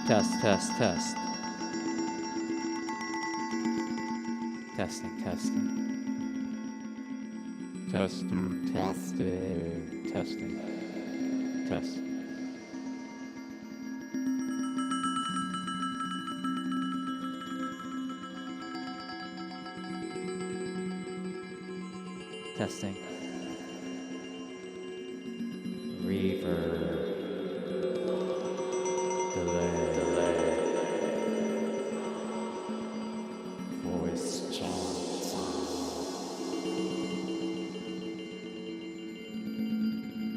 Test, test, test. Testing, testing. Testing, testing, testing, test. Testing. Reverb. Delay. Voice chant.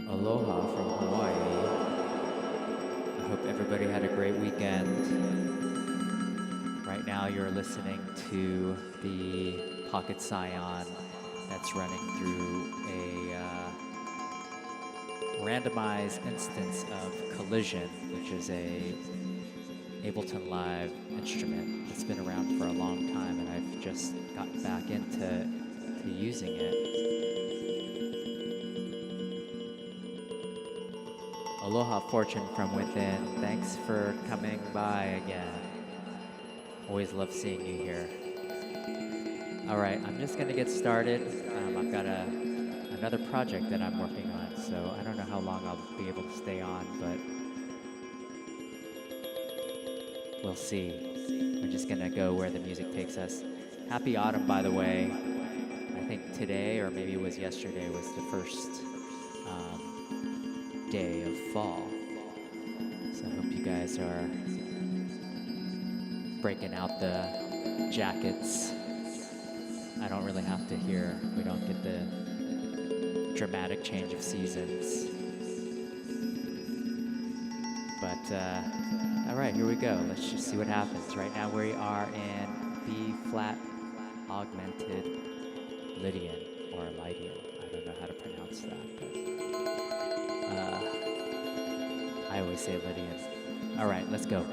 Aloha from Hawaii. I hope everybody had a great weekend. Right now you're listening to the Pocket Scion that's running through a randomized instance of Collision, which is a Ableton Live instrument that's been around for a long time, and I've just gotten back into using it. Aloha Fortune from Within. Thanks for coming by again. Always love seeing you here. All right, I'm just gonna get started. I've got another project that I'm working on, so I don't know how long I'll be able to stay on, but we'll see. We're just gonna go where the music takes us. Happy autumn, by the way. I think today, or maybe it was yesterday, was the first day of fall. So I hope you guys are breaking out the jackets. I don't really have to hear. We don't get the dramatic change of seasons. But, all right, here we go. Let's just see what happens. Right now we are in B-flat augmented Lydian, or Lydian. I don't know how to pronounce that, but I always say Lydian. All right, let's go.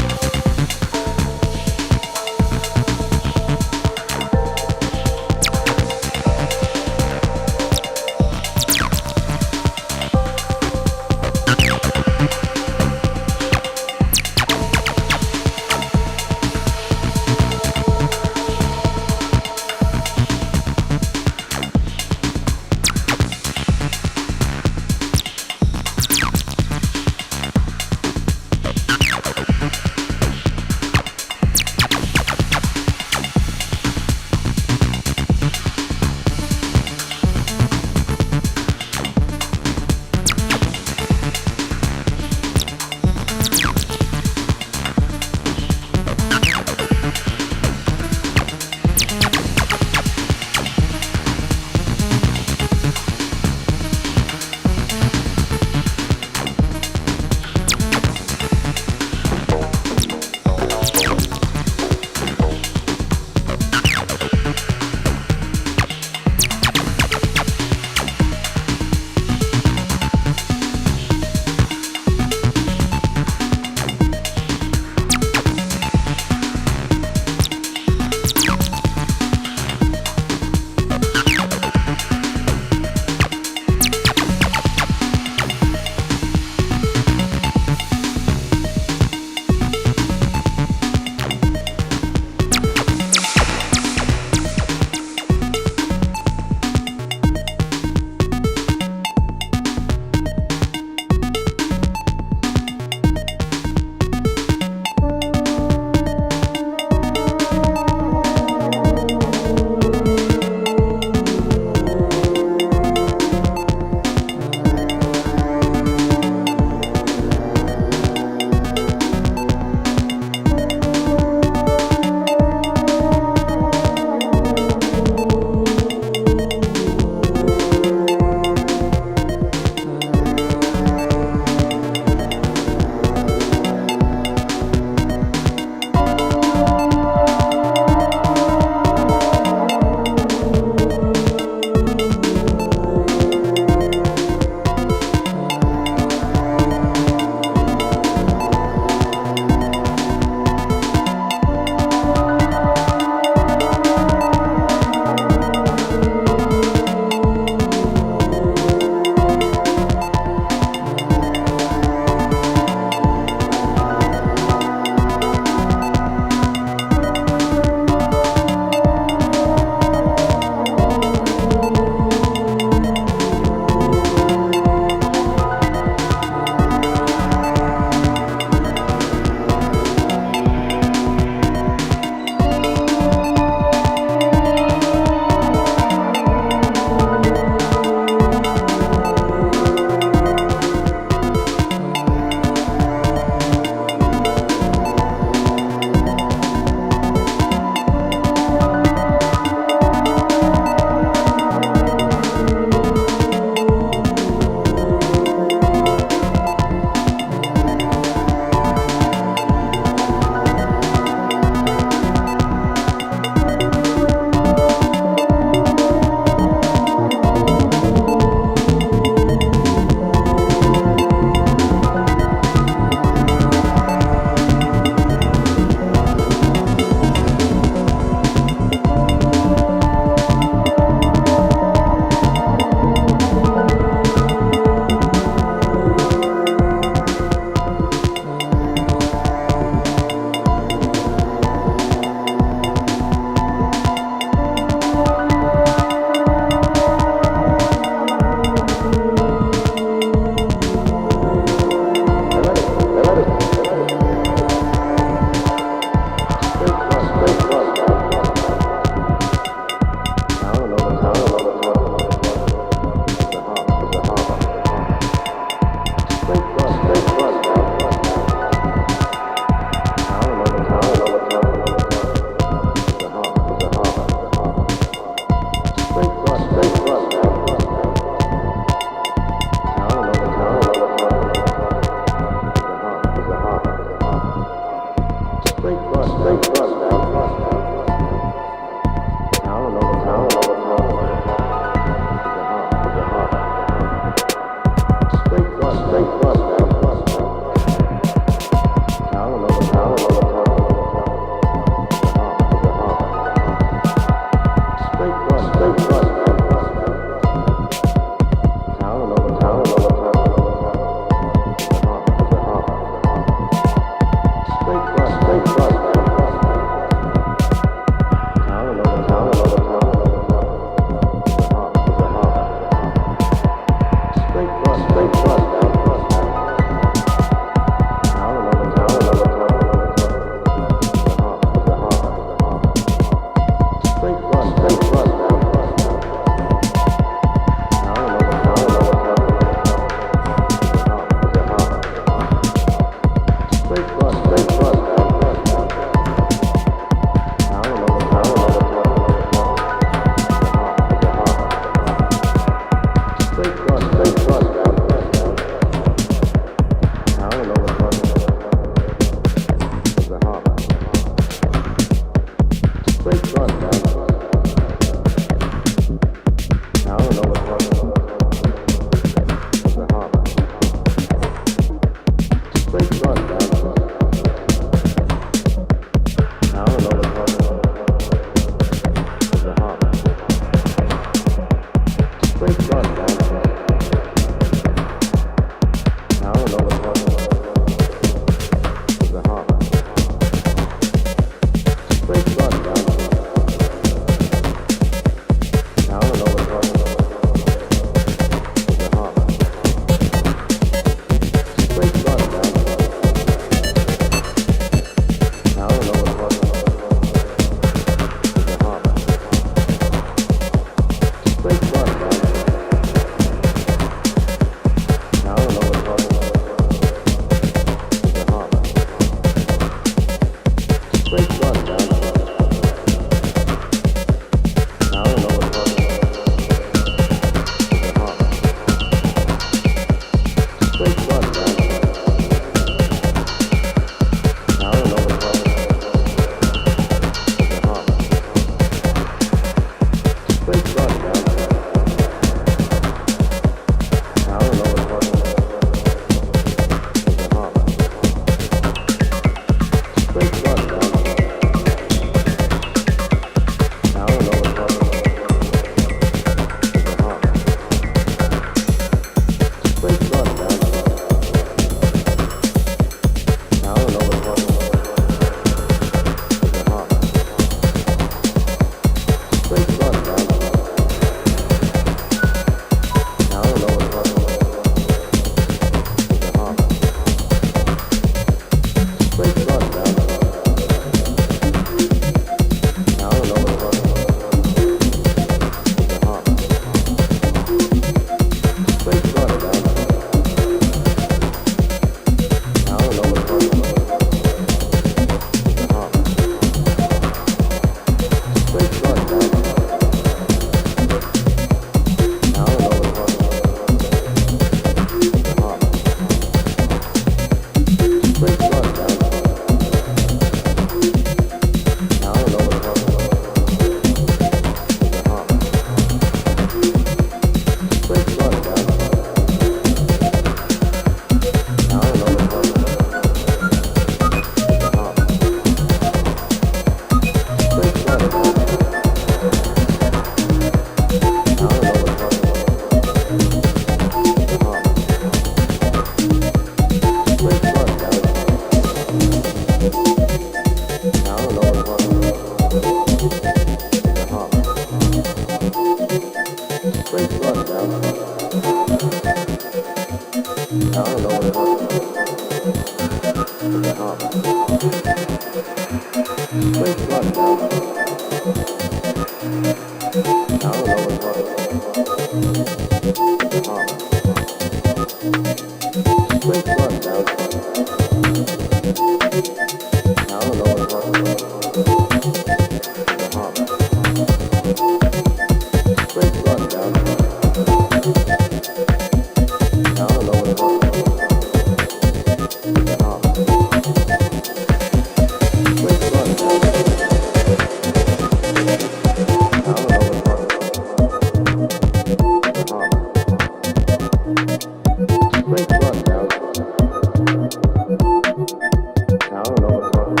the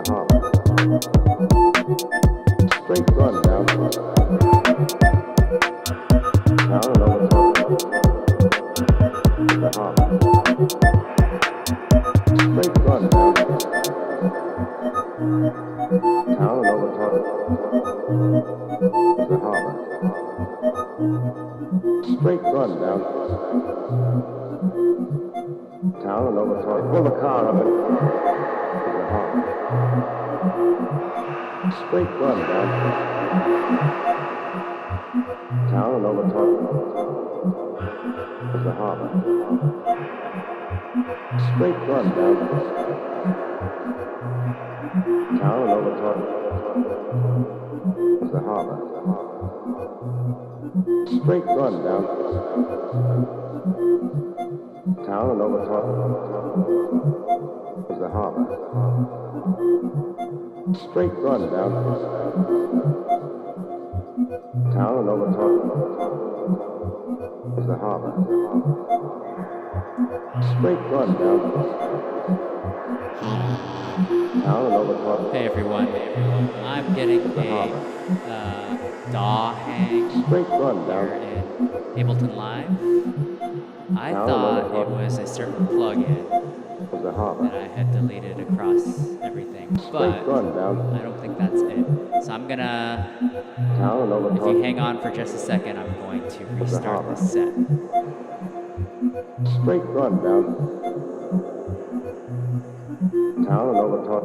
harbor. Straight run down. Down and over top. The harbor. Straight run down. Down and over top. The harbor. Straight run down. Down and over top. Pull the car up and the harbor. Straight run down. Down and over top is the harbor. Straight run down. Down and over top is the harbor. Straight run down. Down and over top is the harbor. Straight run down. Down and over top is the harbor. Straight run down. Down and over top. Hey everyone, I'm getting a DAW hang Straight run down. here in Ableton Live. I thought it was a certain plugin Is the harbor. that I had deleted across everything, but Straight run down. I don't think that's it. So I'm gonna, Down and over if top you hang on for just a second, I'm going to restart the set. Straight run down. Down and over top.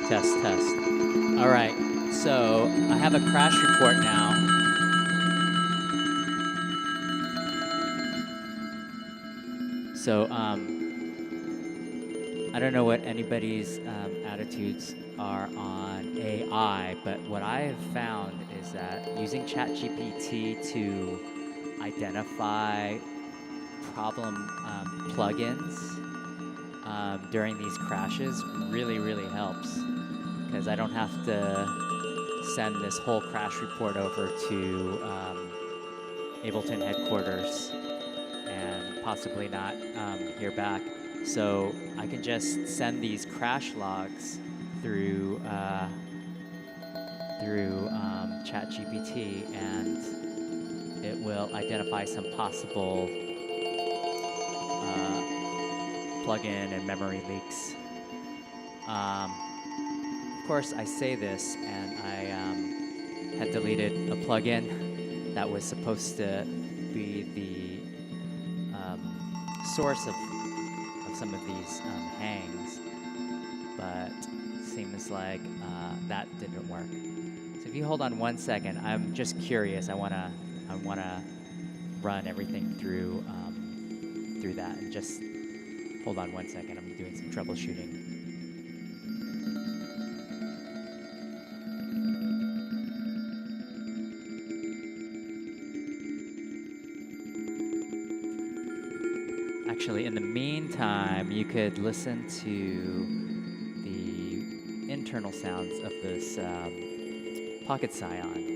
Test, test. All right, so I have a crash report now. So, I don't know what anybody's attitudes are on AI, but what I have found is that using ChatGPT to identify problem plugins during these crashes really, really helps, because I don't have to send this whole crash report over to Ableton headquarters and possibly not hear back. So I can just send these crash logs through ChatGPT, and it will identify some possible plugin and memory leaks. Of course, I say this, and I had deleted a plugin that was supposed to be the source of some of these hangs, but seems like that didn't work. So if you hold on 1 second, I'm just curious. I wanna run everything through that, and just hold on 1 second. I'm doing some troubleshooting. Actually, in the meantime, you could listen to the internal sounds of this Pocket Scion.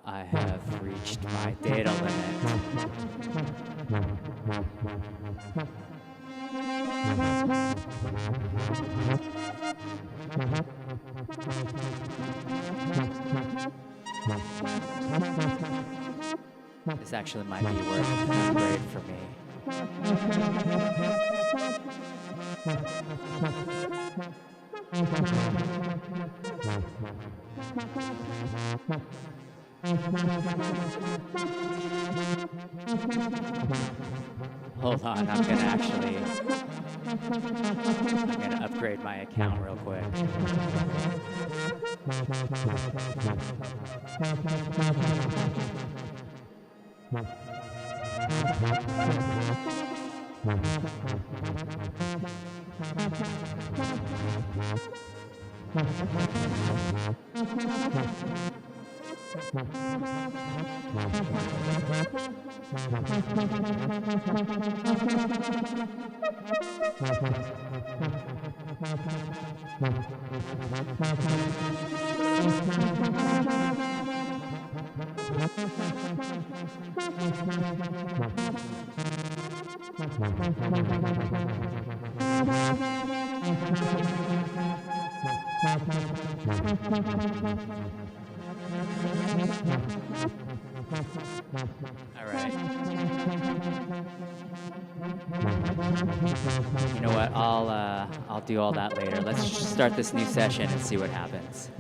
I have reached my data limit. This actually might be worth an upgrade for me. Hold on, I'm gonna upgrade my account real quick. All right. You know what? I'll do all that later. Let's start this new session and see what happens.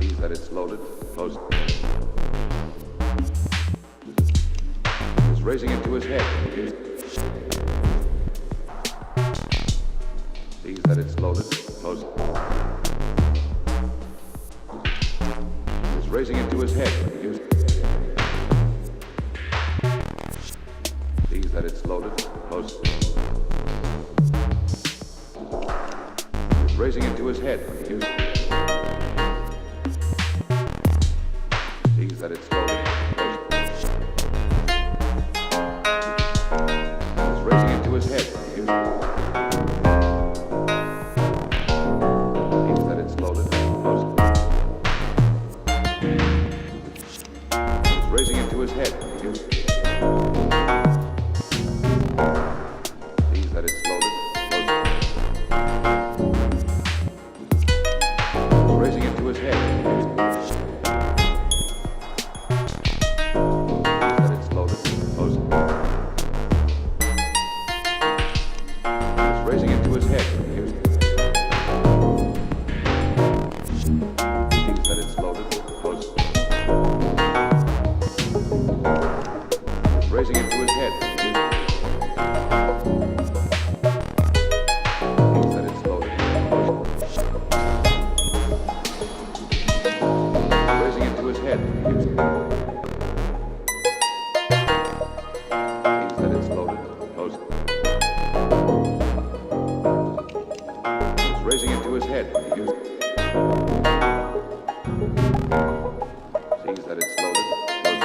Sees that it's loaded, closes. Is raising it to his head. Sees that it's loaded, closes. Is raising it to his head. Sees that it's loaded, closes. Is raising it to his head. Sees that it's loaded, closes. Is raising it to his head. Sees that it's loaded, closes. Is raising it to his head. Sees that it's loaded, closes. Raising it to his head. That it's loaded, closes. It's raising it to his head. Sees that it's loaded, closes. It's raising it to his head. Sees that it's loaded, closes. Raising it to his head. Sees that it's loaded, closes. It's raising it to his head. Sees that it's loaded, closes.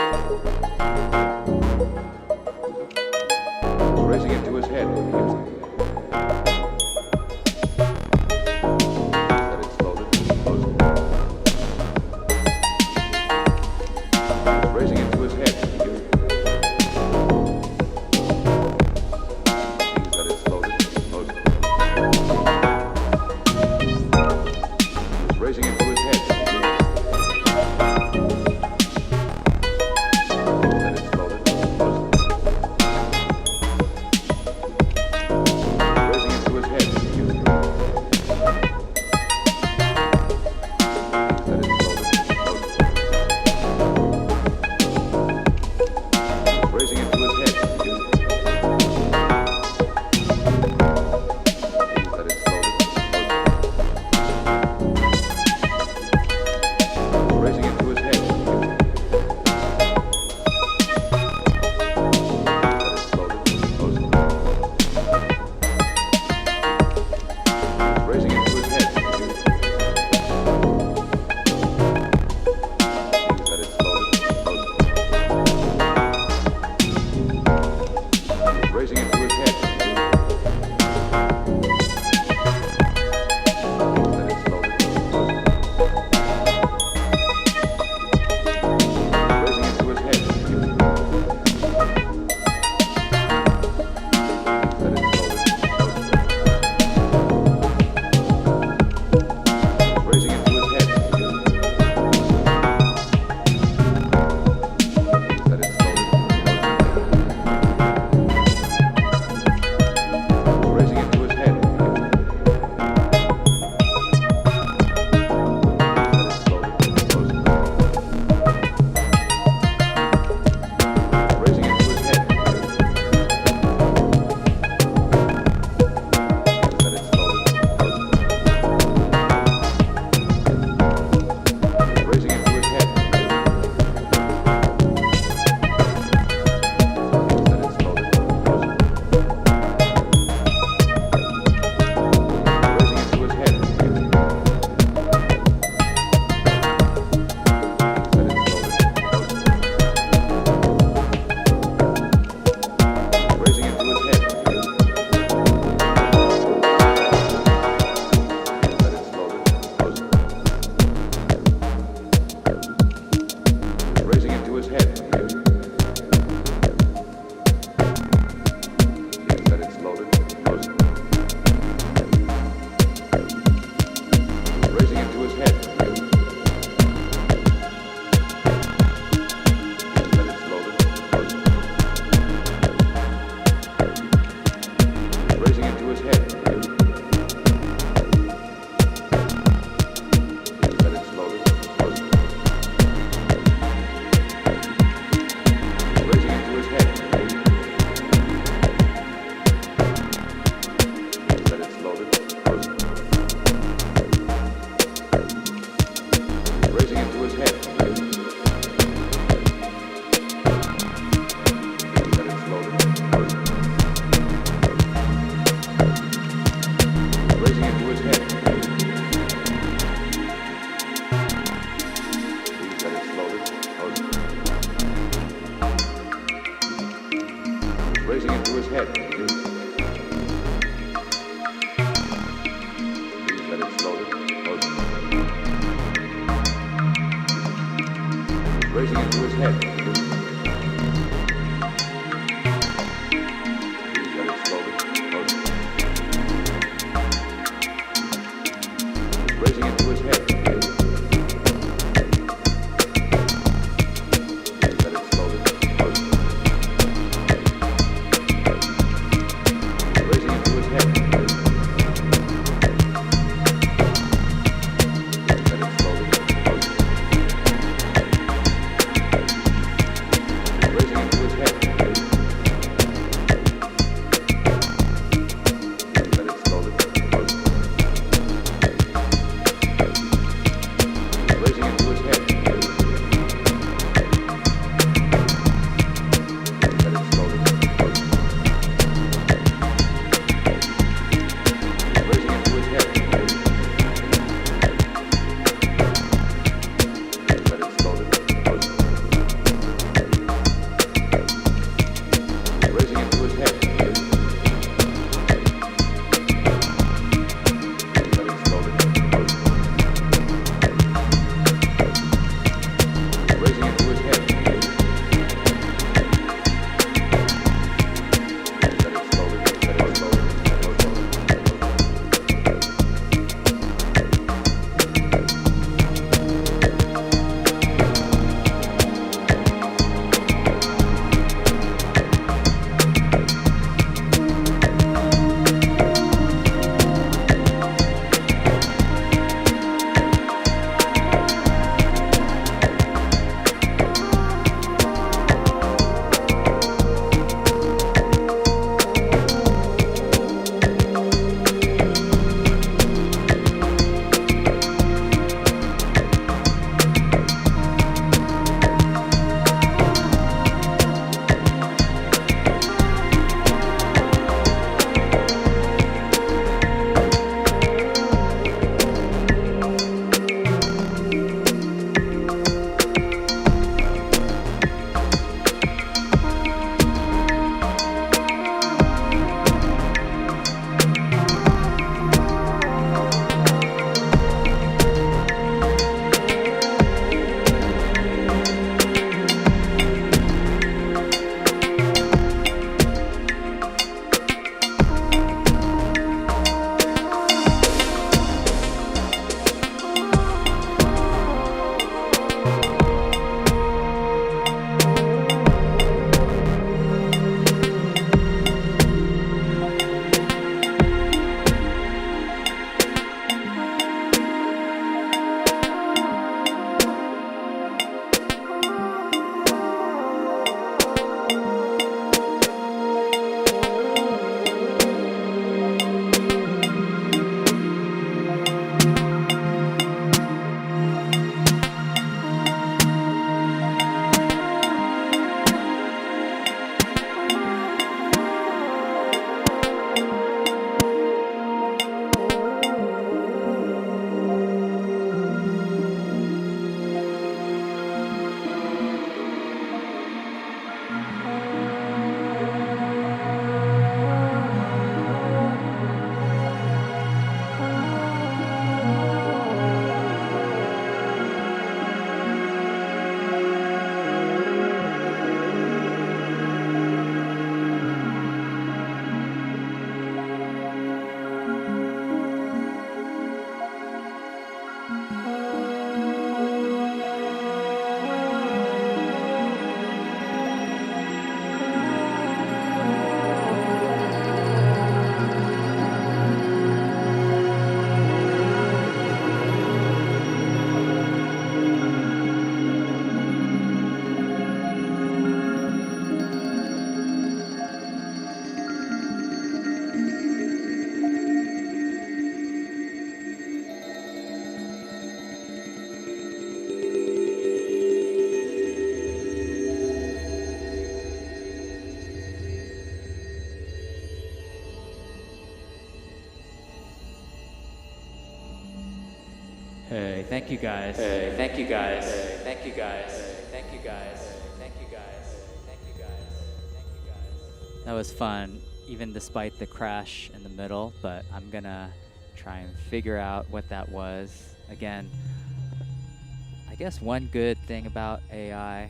It's raising it to his head. That it's loaded, closes. Raising it to his head. Please let it slowly close. It's raising it to his head. Please let it slowly close. It's raising it to his head. Let it slowly close. Raising it to his head. Let it slowly close. Raising it to his head. Let it slowly close. Raising it to his head. Let it slowly close. Raising it to his head. Let it slowly close. Raising it to his head. Let it slowly, let it slowly, Hey, thank you guys. Hey, thank you guys. Hey, thank you guys. Hey, thank you guys. Thank you guys. Thank you guys. Thank you guys. That was fun, even despite the crash in the middle, but I'm gonna try and figure out what that was. Again, I guess one good thing about AI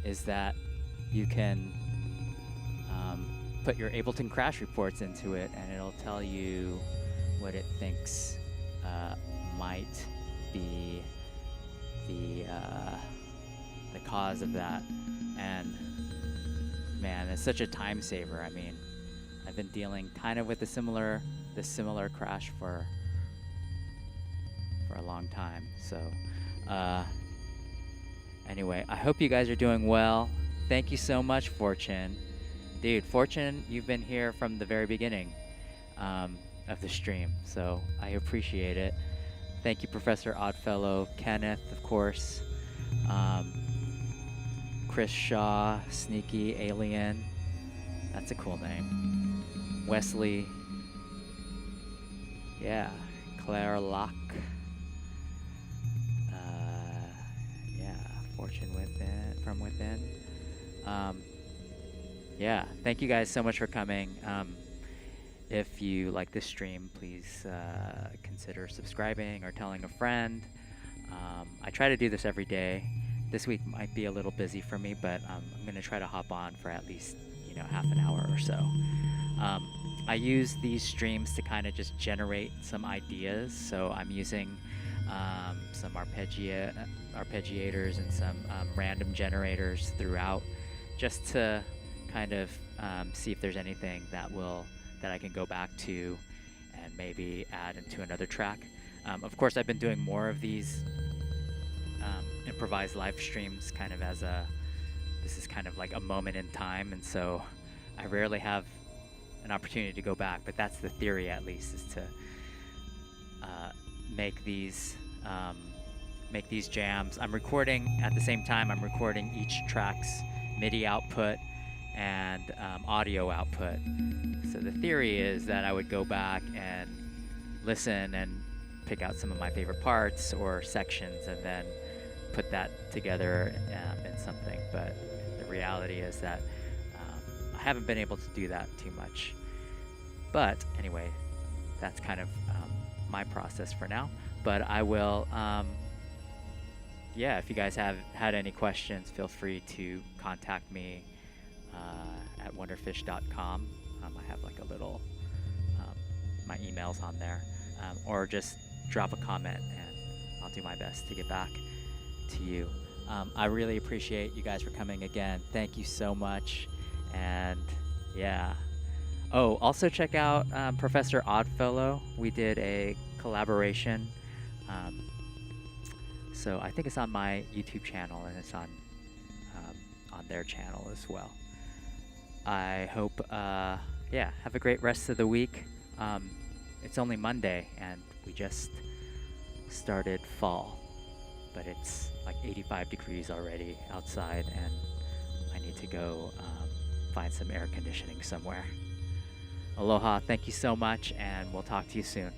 is that you can put your Ableton crash reports into it, and it'll tell you what it thinks might be the cause of that. And man, it's such a time saver. I mean, I've been dealing kind of with this similar crash for a long time. So anyway, I hope you guys are doing well. Thank you so much, Fortune. Dude, Fortune, you've been here from the very beginning of the stream, so I appreciate it. Thank you, Professor Oddfellow, Kenneth, of course, Chris Shaw, Sneaky Alien. That's a cool name. Wesley. Yeah, Claire Locke. Yeah, Fortune within, from within. Yeah, thank you guys so much for coming. If you like this stream, please consider subscribing or telling a friend. I try to do this every day. This week might be a little busy for me, but I'm going to try to hop on for at least, half an hour or so. I use these streams to kind of just generate some ideas. So I'm using some arpeggiators and some random generators throughout, just to kind of see if there's anything that I can go back to and maybe add into another track. Of course, I've been doing more of these improvised live streams kind of this is kind of like a moment in time, and so I rarely have an opportunity to go back, but that's the theory, at least, is to make these jams. I'm recording at the same time. I'm recording each track's MIDI output and audio output. So the theory is that I would go back and listen and pick out some of my favorite parts or sections and then put that together in something. But the reality is that I haven't been able to do that too much. But anyway, that's kind of my process for now. But I will, yeah, if you guys have had any questions, feel free to contact me at wonderfish.com. I have like a little, my email's on there, or just drop a comment and I'll do my best to get back to you. I really appreciate you guys for coming again. Thank you so much. And yeah. Oh, also check out Professor Oddfellow. We did a collaboration. So I think it's on my YouTube channel and it's on their channel as well. I hope, yeah, have a great rest of the week. It's only Monday and we just started fall, but it's like 85 degrees already outside and I need to go find some air conditioning somewhere. Aloha, thank you so much, and we'll talk to you soon.